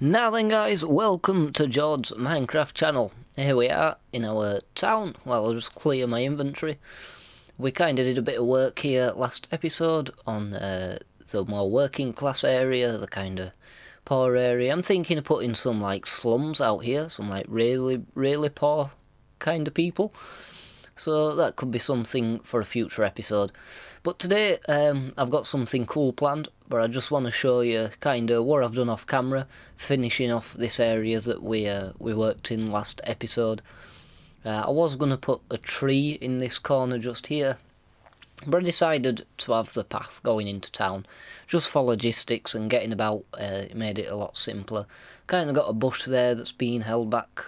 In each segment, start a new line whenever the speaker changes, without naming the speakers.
Now then guys, welcome to Jord's Minecraft channel. Here we are in our town. Well, I'll just clear my inventory. We kinda did a bit of work here last episode on the more working class area, the kinda poor area. I'm thinking of putting some like slums out here, some like really poor kind of people. So that could be something for a future episode. But today I've got something cool planned, but I just want to show you kinda what I've done off camera, finishing off this area that we worked in last episode. I was going to put a tree in this corner just here, but I decided to have the path going into town, just for logistics and getting about. It made it a lot simpler. Kind of got a bush there that's being held back.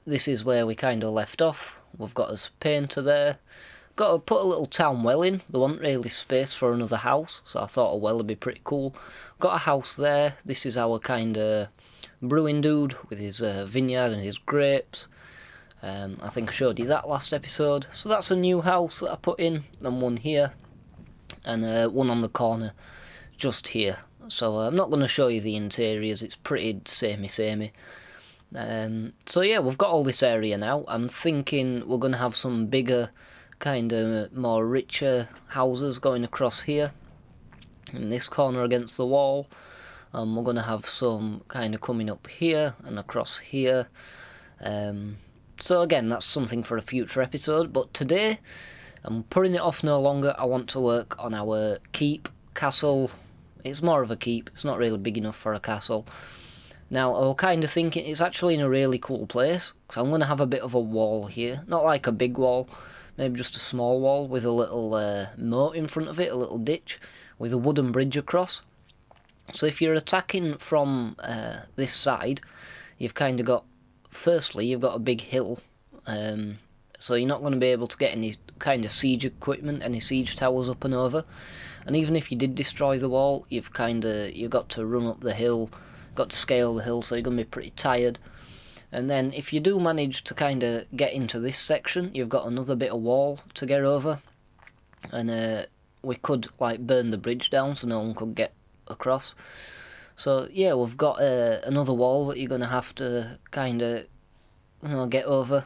This is where we kind of left off. We've got us painter there. Got to put a little town well in. There wasn't really space for another house, so I thought a well would be pretty cool. Got a house there. This is our kind of brewing dude with his vineyard and his grapes. I think I showed you that last episode. So that's a new house that I put in, and one here, and one on the corner just here. So I'm not going to show you the interiors, it's pretty samey. So yeah, we've got all this area now. I'm thinking we're going to have some bigger, kind of more richer houses going across here, in this corner against the wall. We're going to have some kind of coming up here and across here. So again, that's something for a future episode, but today I'm putting it off no longer. I want to work on our keep, castle. It's more of a keep, it's not really big enough for a castle. Now, I was kind of thinking it's actually in a really cool place, because I'm going to have a bit of a wall here. Not like a big wall, maybe just a small wall with a little moat in front of it, a little ditch, with a wooden bridge across. So if you're attacking from this side, you've kind of got, firstly, you've got a big hill, so you're not going to be able to get any kind of siege equipment, any siege towers up and over. And even if you did destroy the wall, you've got to run up the hill, got to scale the hill, so you're going to be pretty tired. And then if you do manage to kind of get into this section, you've got another bit of wall to get over, and we could like burn the bridge down so no one could get across. So yeah, we've got another wall that you're going to have to kind of, get over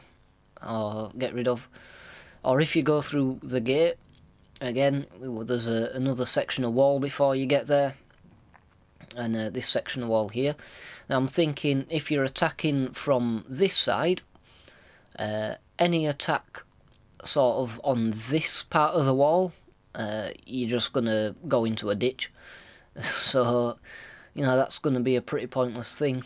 or get rid of. Or if you go through the gate, again, there's another section of wall before you get there, and this section of wall here. Now I'm thinking if you're attacking from this side, any attack sort of on this part of the wall, you're just going to go into a ditch. So, that's going to be a pretty pointless thing.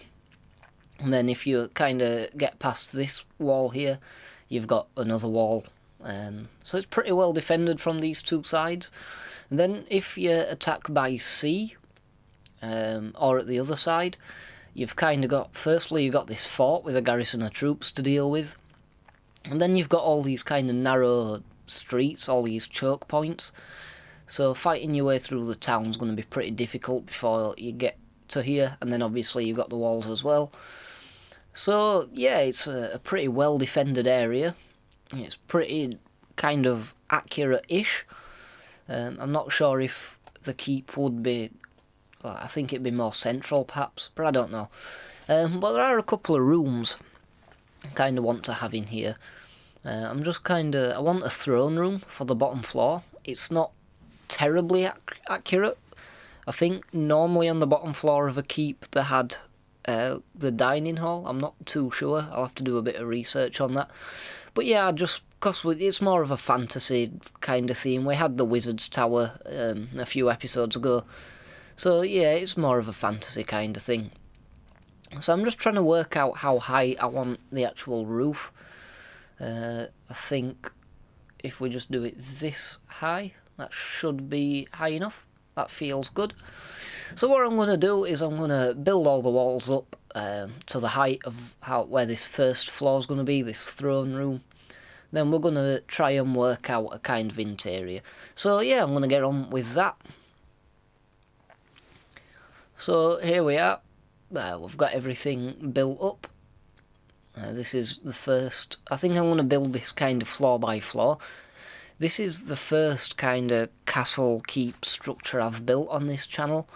And then if you kind of get past this wall here, you've got another wall. So it's pretty well defended from these two sides. And then if you attack by sea, or at the other side, you've kind of got, firstly you've got this fort with a garrison of troops to deal with, and then you've got all these kind of narrow streets, all these choke points. So fighting your way through the town's going to be pretty difficult before you get to here, and then obviously you've got the walls as well. So yeah, it's a pretty well defended area. It's pretty kind of accurate-ish. I'm not sure if the keep would be, I think it'd be more central perhaps, but I don't know. But there are a couple of rooms I kind of want to have in here. I want a throne room for the bottom floor. It's not terribly accurate. I think normally on the bottom floor of a keep they had the dining hall. I'm not too sure. I'll have to do a bit of research on that. But yeah, just because it's more of a fantasy kind of theme. We had the Wizard's Tower a few episodes ago. So yeah, it's more of a fantasy kind of thing. So I'm just trying to work out how high I want the actual roof. I think if we just do it this high, that should be high enough. That feels good. So what I'm going to do is I'm going to build all the walls up to the height of where this first floor is going to be, this throne room. Then we're going to try and work out a kind of interior. So yeah, I'm going to get on with that. So here we are. We've got everything built up. This is the first. I think I'm going to build this kind of floor by floor. This is the first kind of castle keep structure I've built on this channel.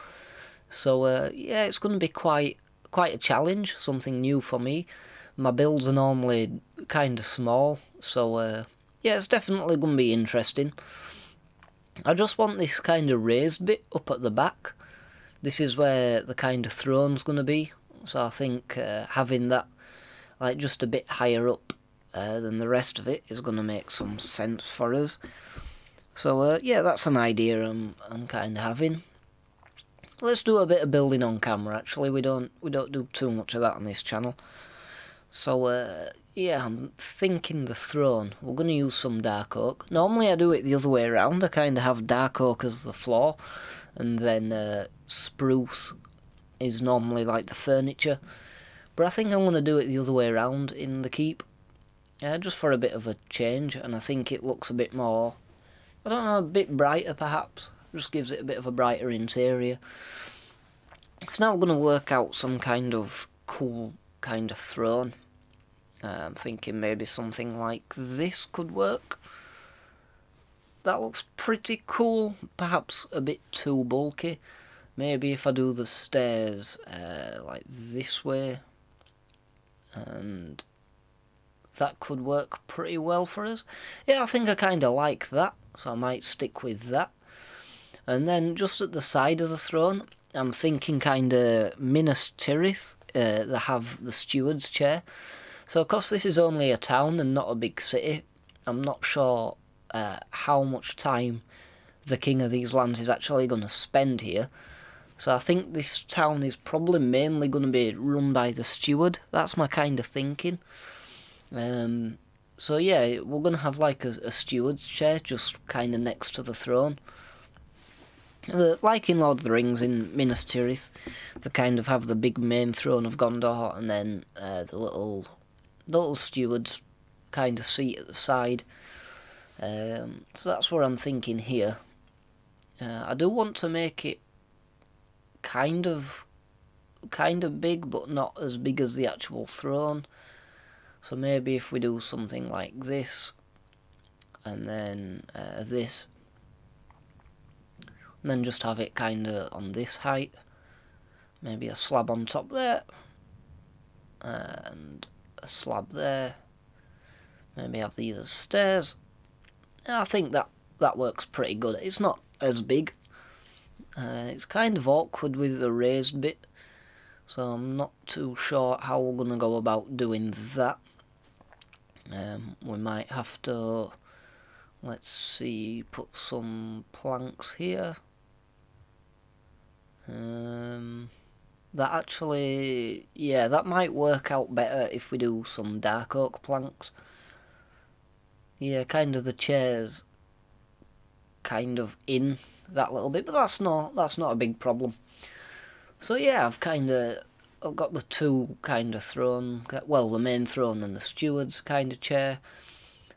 So yeah, it's going to be quite a challenge, something new for me. My builds are normally kind of small, so yeah, it's definitely going to be interesting. I just want this kind of raised bit up at the back. This is where the kind of throne's going to be, so I think having that like just a bit higher up than the rest of it is going to make some sense for us. So yeah, that's an idea I'm kind of having. Let's do a bit of building on camera. Actually, we don't do too much of that on this channel. So yeah, I'm thinking the throne. We're going to use some dark oak. Normally I do it the other way around. I kind of have dark oak as the floor, and then spruce is normally like the furniture. But I think I'm going to do it the other way around in the keep. Just for a bit of a change, and I think it looks a bit more, I don't know, a bit brighter perhaps. Just gives it a bit of a brighter interior. So now we're going to work out some kind of cool kind of throne. I'm thinking maybe something like this could work. That looks pretty cool, perhaps a bit too bulky. Maybe if I do the stairs like this way, and that could work pretty well for us. Yeah, I think I kind of like that, so I might stick with that. And then just at the side of the throne, I'm thinking kind of Minas Tirith, they have the steward's chair. So of course this is only a town and not a big city. I'm not sure how much time the king of these lands is actually going to spend here. So I think this town is probably mainly going to be run by the steward. That's my kind of thinking. So yeah, we're going to have like a steward's chair just kind of next to the throne. Like in Lord of the Rings in Minas Tirith, they kind of have the big main throne of Gondor, and then the little steward's kind of seat at the side. So that's what I'm thinking here. I do want to make it kind of big, but not as big as the actual throne. So maybe if we do something like this, and then this, and then just have it kind of on this height. Maybe a slab on top there, and a slab there. Maybe have these as stairs. I think that works pretty good. It's not as big. It's kind of awkward with the raised bit, so I'm not too sure how we're going to go about doing that. We might have to, let's see, put some planks here. That actually, yeah, that might work out better if we do some dark oak planks. Yeah, kind of the chairs kind of in that little bit, but that's not a big problem. So yeah, I've got the two kind of throne, well, the main throne and the steward's kind of chair.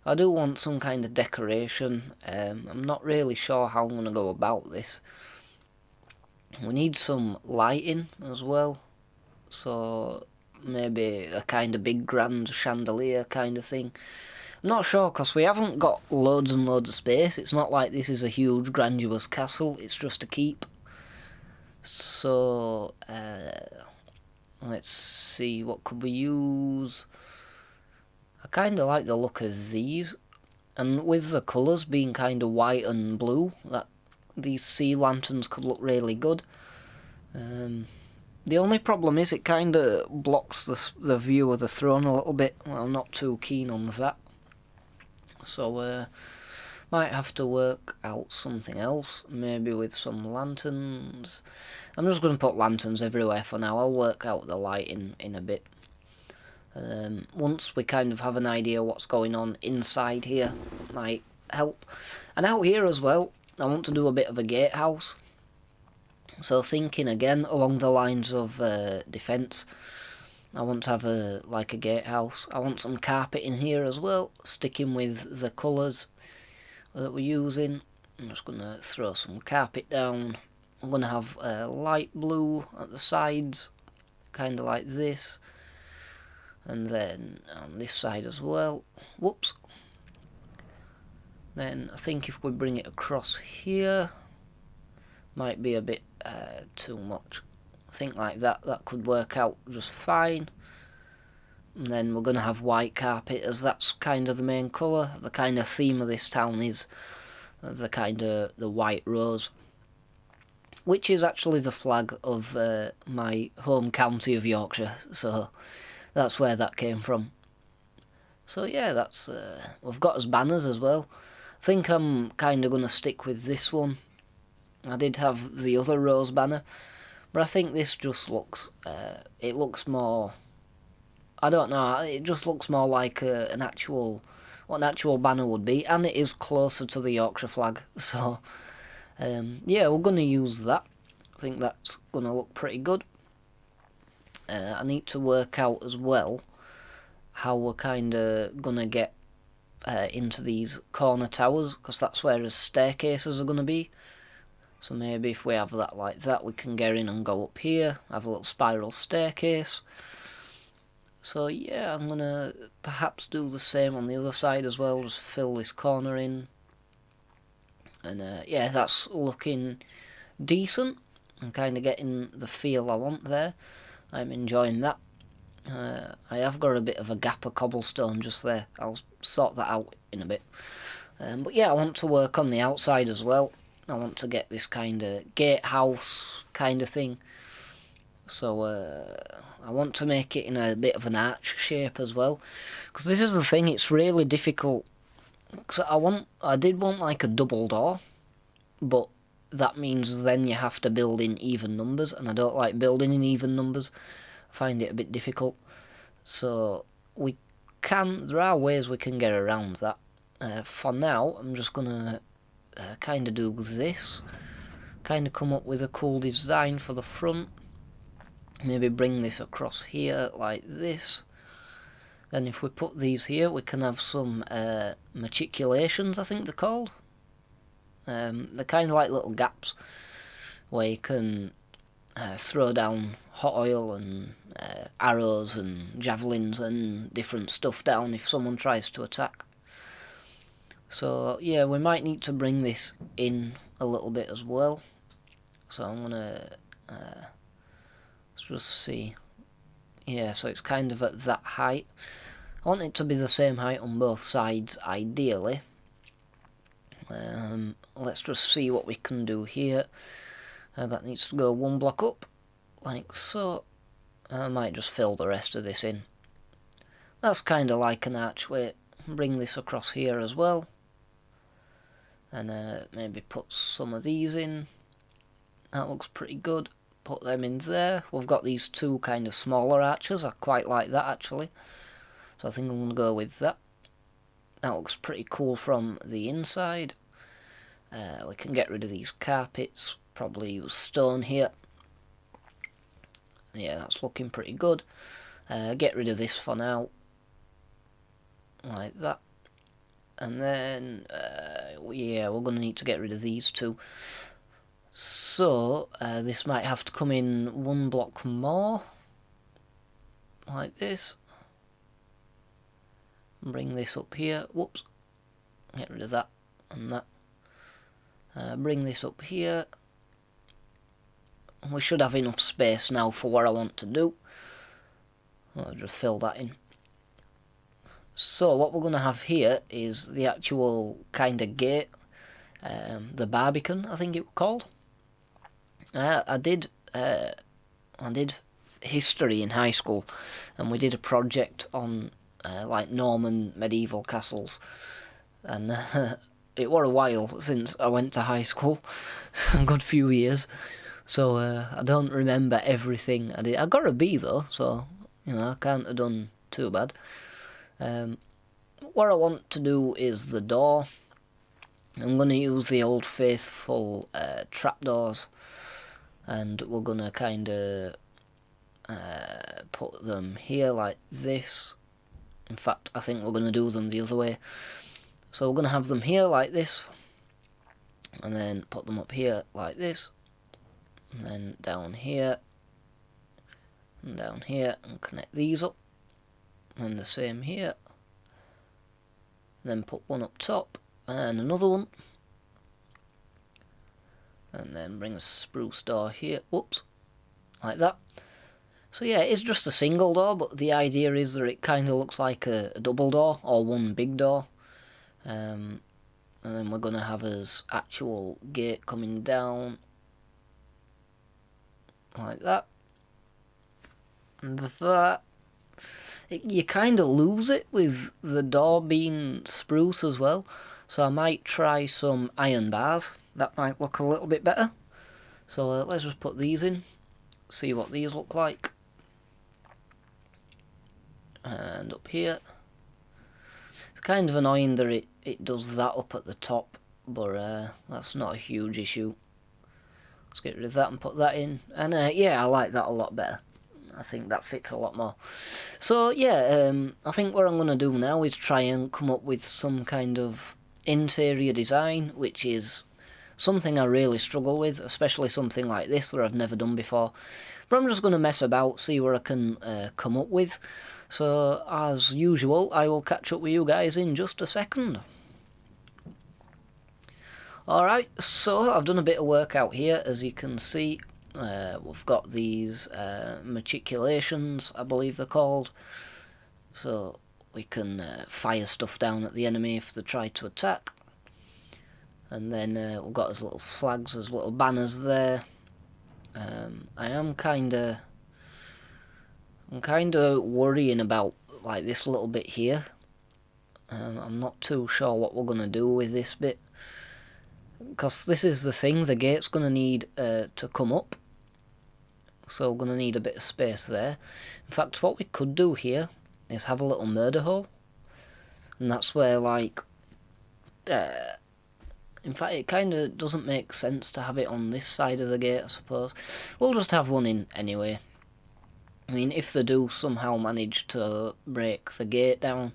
I do want some kind of decoration. I'm not really sure how I'm going to go about this. We need some lighting as well, so maybe a kind of big grand chandelier kind of thing. I'm not sure because we haven't got loads and loads of space. It's not like this is a huge grandiose castle, it's just a keep. So let's see, what could we use? I kind of like the look of these, and with the colours being kind of white and blue, that these sea lanterns could look really good. The only problem is it kind of blocks the view of the throne a little bit. Well, I'm not too keen on that. So might have to work out something else, maybe with some lanterns. I'm just going to put lanterns everywhere for now. I'll work out the lighting in a bit. Once we kind of have an idea what's going on inside here, might help. And out here as well, I want to do a bit of a gatehouse. So thinking again along the lines of defence, I want to have a gatehouse. I want some carpet in here as well, sticking with the colours that we're using. I'm just going to throw some carpet down. I'm going to have light blue at the sides, kind of like this. And then on this side as well. Whoops. Then I think if we bring it across here, might be a bit too much. I think like that could work out just fine. And then we're going to have white carpet, as that's kind of the main colour. The kind of theme of this town is the kind of the white rose, which is actually the flag of my home county of Yorkshire, so that's where that came from. So yeah, that's we've got us banners as well. I think I'm kind of going to stick with this one. I did have the other rose banner, but I think this just looks, it looks more, I don't know, it just looks more like an actual, what an actual banner would be, and it is closer to the Yorkshire flag, so yeah, we're going to use that. I think that's going to look pretty good. I need to work out as well how we're kind of going to get into these corner towers, because that's where the staircases are going to be. So maybe if we have that like that, we can get in and go up here, have a little spiral staircase. So yeah, I'm going to perhaps do the same on the other side as well, just fill this corner in. And yeah, that's looking decent. I'm kind of getting the feel I want there. I'm enjoying that. I have got a bit of a gap of cobblestone just there. I'll sort that out in a bit. But yeah, I want to work on the outside as well. I want to get this kind of gatehouse kind of thing. So I want to make it in a bit of an arch shape as well. Because this is the thing, it's really difficult. Because I did want like a double door, but that means then you have to build in even numbers, and I don't like building in even numbers. I find it a bit difficult. So there are ways we can get around that. For now, I'm just gonna kind of do this. Kind of come up with a cool design for the front. Maybe bring this across here like this. Then if we put these here, we can have some matriculations, I think they're called. They're kind of like little gaps where you can throw down hot oil and arrows and javelins and different stuff down if someone tries to attack. So yeah, we might need to bring this in a little bit as well. So I'm gonna let's just see. Yeah, so it's kind of at that height. I want it to be the same height on both sides, ideally. Let's just see what we can do here. That needs to go one block up, like so. I might just fill the rest of this in. That's kind of like an archway. Bring this across here as well. And maybe put some of these in. That looks pretty good. Put them in there. We've got these two kind of smaller arches. I quite like that actually. So I think I'm going to go with that. That looks pretty cool from the inside. We can get rid of these carpets. Probably use stone here. Yeah, that's looking pretty good. Get rid of this for now. Like that. And then, yeah, we're going to need to get rid of these two. So, this might have to come in one block more. Like this. Bring this up here. Whoops. Get rid of that and that. Bring this up here. We should have enough space now for what I want to do. I'll just fill that in. So what we're going to have here is the actual kind of gate. The Barbican, I think it was called. I did history in high school, and we did a project on like Norman medieval castles, and it was a while since I went to high school, a good few years, so I don't remember everything I did. I got a B though, so you know I can't have done too bad. What I want to do is the door. I'm going to use the old faithful trapdoors, and we're going to kind of put them here like this. In fact, I think we're going to do them the other way. So we're going to have them here like this, and then put them up here like this, and then down here, and down here, and connect these up, and the same here. And then put one up top, and another one. and then bring a spruce door here. Whoops, like that. So yeah, it's just a single door, but the idea is that it kind of looks like a double door or one big door. And then we're going to have his actual gate coming down like that. And with that, you kind of lose it with the door being spruce as well. So I might try some iron bars. That might look a little bit better. So let's just put these in, see what these look like. And up here, it's kind of annoying that it does that up at the top, but that's not a huge issue. Let's get rid of that and put that in. And yeah, I like that a lot better. I think that fits a lot more. So yeah, I think what I'm going to do now is try and come up with some kind of interior design, which is something I really struggle with, especially something like this that I've never done before. But I'm just going to mess about, see what I can come up with. So, as usual, I will catch up with you guys in just a second. Alright, so I've done a bit of work out here, as you can see. We've got these matriculations, I believe they're called. So, we can fire stuff down at the enemy if they try to attack. And then we've got as little flags, as little banners there. I am kind of worrying about like this little bit here. I'm not too sure what we're gonna do with this bit, because this is the thing, the gate's gonna need to come up, so we're gonna need a bit of space there. In fact, what we could do here is have a little murder hole, and that's where, like, in fact, it kind of doesn't make sense to have it on this side of the gate, I suppose. We'll just have one in anyway. I mean, if they do somehow manage to break the gate down,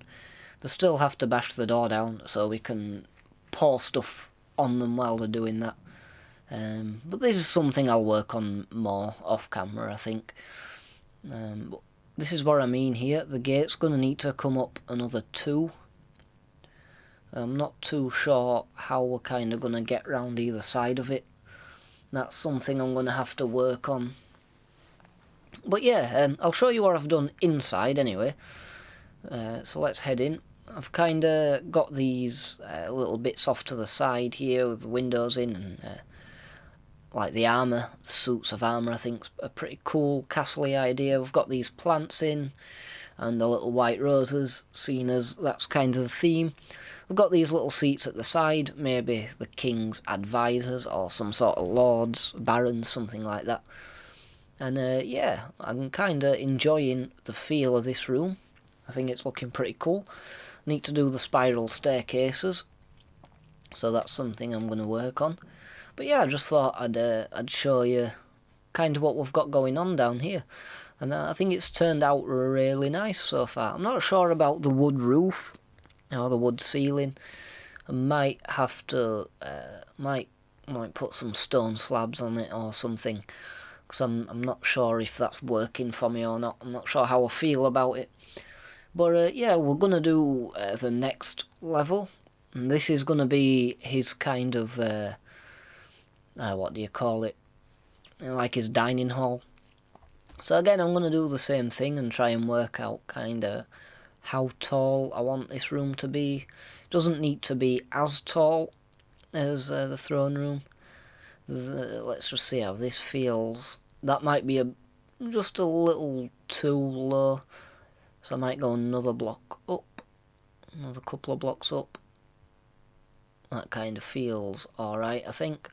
they still have to bash the door down, so we can pour stuff on them while they're doing that. But this is something I'll work on more off camera, I think. But this is what I mean here. The gate's going to need to come up another 2. I'm not too sure how we're kind of going to get round either side of it. That's something I'm going to have to work on. But yeah, I'll show you what I've done inside anyway. So let's head in. I've kind of got these little bits off to the side here with the windows in, and like the armour, the suits of armour, I think's a pretty cool castle-y idea. We've got these plants in, and the little white roses, seeing as that's kind of the theme. We've got these little seats at the side, maybe the king's advisors or some sort of lords, barons, something like that. And yeah, I'm kind of enjoying the feel of this room. I think it's looking pretty cool. Need to do the spiral staircases, so that's something I'm going to work on. But yeah, I just thought I'd show you kind of what we've got going on down here. And I think it's turned out really nice so far. I'm not sure about the wood roof or the wood ceiling. I might have to might put some stone slabs on it or something, because I'm not sure if that's working for me or not. I'm not sure how I feel about it. But yeah, we're going to do the next level. And this is going to be his kind of, what do you call it? Like his dining hall. So again, I'm going to do the same thing and try and work out kind of how tall I want this room to be. It doesn't need to be as tall as the throne room. Let's just see how this feels. That might be just a little too low. So I might go another block up, another couple of blocks up. That kind of feels alright, I think.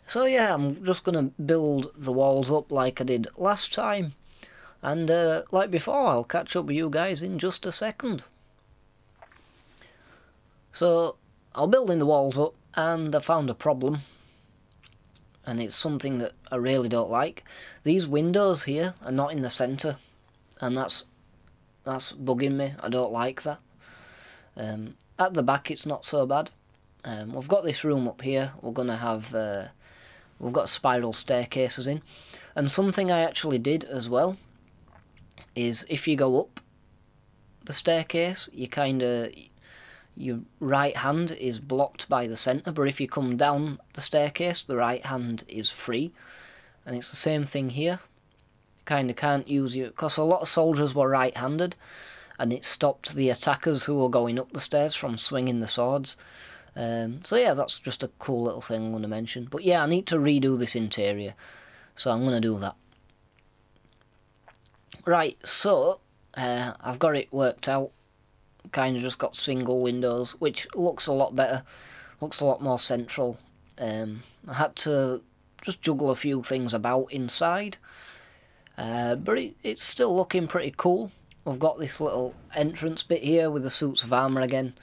So yeah, I'm just going to build the walls up like I did last time. And like before, I'll catch up with you guys in just a second. So, I'm building the walls up, and I found a problem. And it's something that I really don't like. These windows here are not in the centre, and that's bugging me. I don't like that. At the back it's not so bad. We've got this room up here. We're going to have we've got spiral staircases in, and something I actually did as well is if you go up the staircase, you kind of your right hand is blocked by the centre, but if you come down the staircase, the right hand is free. And it's the same thing here. Kind of can't use you, because a lot of soldiers were right-handed, and it stopped the attackers who were going up the stairs from swinging the swords. So yeah, that's just a cool little thing I'm going to mention. But yeah, I need to redo this interior, so I'm going to do that. Right, so I've got it worked out. Kind of just got single windows, which looks a lot better, looks a lot more central. I had to just juggle a few things about inside, but it's still looking pretty cool. We've got this little entrance bit here with the suits of armour again.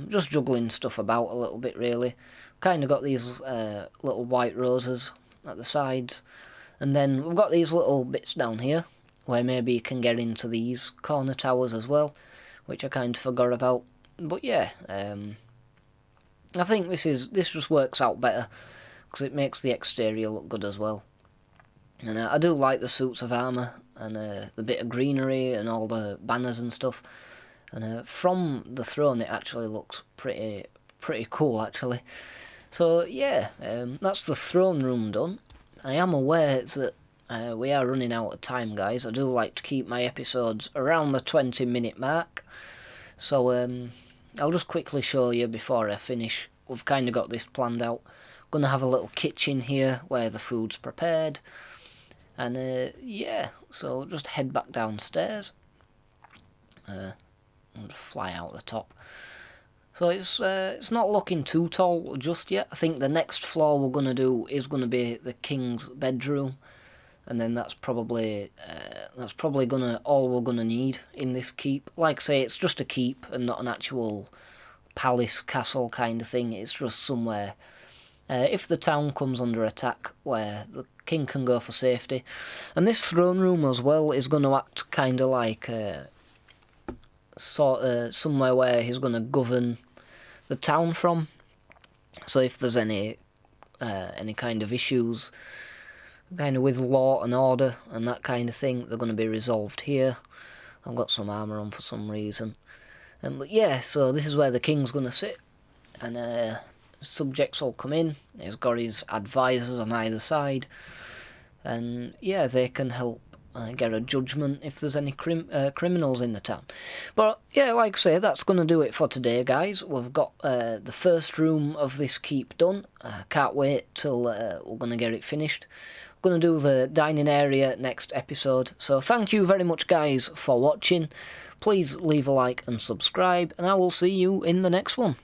Just juggling stuff about a little bit, really. Kind of got these little white roses at the sides, and then we've got these little bits down here where maybe you can get into these corner towers as well, which I kind of forgot about. But yeah, I think this just works out better because it makes the exterior look good as well. And I do like the suits of armour and the bit of greenery and all the banners and stuff. And from the throne, it actually looks pretty cool, actually. So yeah, that's the throne room done. I am aware that we are running out of time, guys. I do like to keep my episodes around the 20-minute mark. So I'll just quickly show you before I finish. We've kind of got this planned out. Going to have a little kitchen here where the food's prepared. And yeah, so just head back downstairs. And fly out the top. So it's not looking too tall just yet. I think the next floor we're going to do is going to be the king's bedroom. And then that's probably gonna all we're gonna need in this keep. Like I say, it's just a keep and not an actual palace castle kind of thing. It's just somewhere if the town comes under attack where the king can go for safety. And this throne room as well is going to act kind of like somewhere where he's going to govern the town from. So if there's any kind of issues kind of with law and order and that kind of thing, they're going to be resolved here. I've got some armour on for some reason. But yeah, so this is where the king's going to sit, and subjects will come in. He's got his advisors on either side, and yeah, they can help get a judgment if there's any criminals in the town. But yeah, like I say, that's going to do it for today, guys. We've got the first room of this keep done. Can't wait till we're going to get it finished. Going to do the dining area next episode. So thank you very much, guys, for watching. Please leave a like and subscribe, and I will see you in the next one.